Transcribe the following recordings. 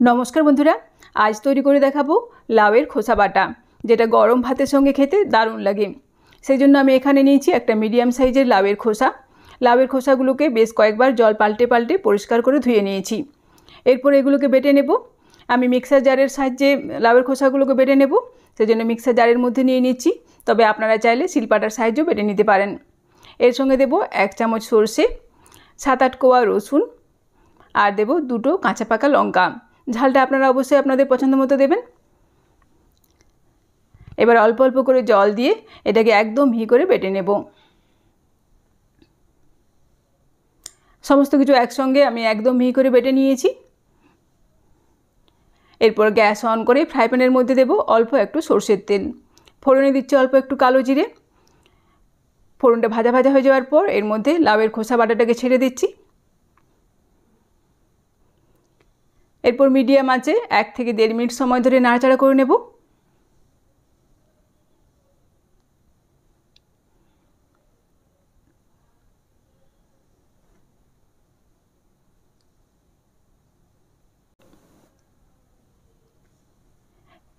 नमस्कार बंधुरा आज तैरी करे देखाबो लाउएर खोसा बाटा जेटा गरम भातेर संगे खेते दारुण लागे। सेइजन्य आमि एखाने नियेछि एकटा मिडियाम साइजेर लाउएर खोसा। लाउएर खोसागुलोके बेश कयेकबार जल पाल्टे पाल्टे परिष्कार करे धुए नियेछि। एरपर एगुलोके बेटे नेब। आमि मिक्सार जारेर साहाज्ये लाउएर खोसागुलोके बेटे नेब। सेइजन्य मिक्सार जारेर मध्ये निये निচ্ছি। तबे आपनारा चाइले शिलपाटार साहाज्येও बेटे निते पारेन। एर संगे देब 1 चामच सर्षे, 7-8 कोয়া रसुन और देब 2টো काँचा पाका लंका। झालटा आपनारा अवश्य आपनादेर पछंद मतो देবেন। एबार अल्प अल्प करे जल दिए एटाके एकदम मिहि करे बेटे नेब। समस्त किछु एकसंगे आमि एकदम मिहि करे बेटे निয়েছি। एरपर ग्यास अन करे फ्राई पैनेर मধ্যে देब अल्प एकटु सर्षेर तेल। फोड़ने दिচ্ছি अल्प एकटु कालो जिरे। फोड़नटा भाजा भाजा हয়ে যাওয়ার পর এর মধ্যে লাউয়ের খোসা বাটাটাকে ছেড়ে দিচ্ছি। एरपर मीडियम आँचे 1 থেকে 1.5 मिनट समय धरे नाड़ाचाड़ा करे नेब।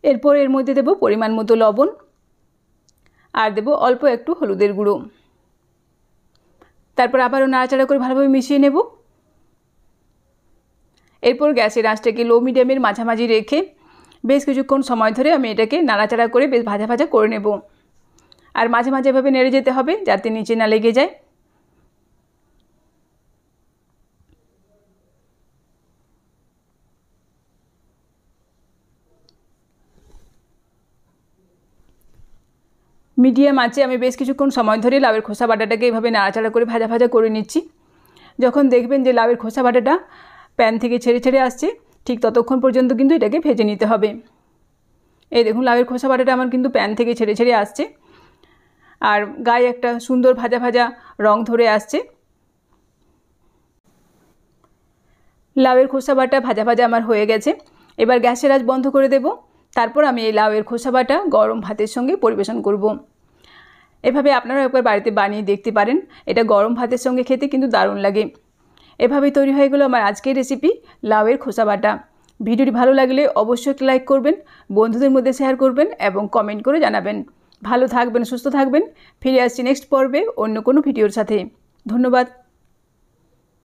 एरपर एर मধ্যে देब परिमाण मतो लवण और देब अल्प एकटु हलुदेर गुঁড়ো। तारपर आबारो नाड़ाचाड़ा करे भालोभाबे मिशिয়ে नेब। एरपर ग्यासेर आँचटाके लो मिडियामेर माझामाझी रेखे बेश किछुक्षण समय धरे आमि एटाके नाड़ाचाड़ा करे बेश भाजा भाजा करे नेब। और माझे माझे एभाবে नेড়ে যেতে হবে যাতে নিচে না লেগে যায়। মিডিয়াম আঁচে আমি বেশ কিছুক্ষণ সময় ধরে লাউয়ের খোসা বাটাটাকে এভাবে নাড়াচাড়া করে ভাজা ভাজা করে নিচ্ছি। যখন দেখবেন যে লাউয়ের খোসা বাটাটা প্যান থেকে ছেড়ে ছেড়ে আসছে ঠিক ততক্ষণ পর্যন্ত কিন্তু এটাকে ভেজে নিতে হবে। এই দেখুন লাউয়ের খোসা বাটাটা আমার কিন্তু প্যান থেকে ছেড়ে ছেড়ে আসছে আর গায়ে একটা সুন্দর ভাজা ভাজা রং ধরে আসছে। লাউয়ের খোসা বাটা ভাজা ভাজা আমার হয়ে গেছে। এবার গ্যাসের আঁচ বন্ধ করে দেব। তারপর আমি এই লাউয়ের খোসা বাটা গরম ভাতের সঙ্গে পরিবেশন করব। এভাবে আপনারা একবার বাড়িতে বানিয়ে দেখতে পারেন। এটা গরম ভাতের সঙ্গে খেতে কিন্তু দারুণ লাগে। এভাবেই তৈরি হয়ে গেল আমার আজকের রেসিপি লাউয়ের খোসা বাটা। ভিডিওটি ভালো লাগলে অবশ্যই একটা লাইক করবেন, বন্ধুদের মধ্যে শেয়ার করবেন এবং কমেন্ট করে জানাবেন। ভালো থাকবেন, সুস্থ থাকবেন। ফিরে আসছি নেক্সট পর্বে অন্য কোনো ভিডিওর সাথে। ধন্যবাদ।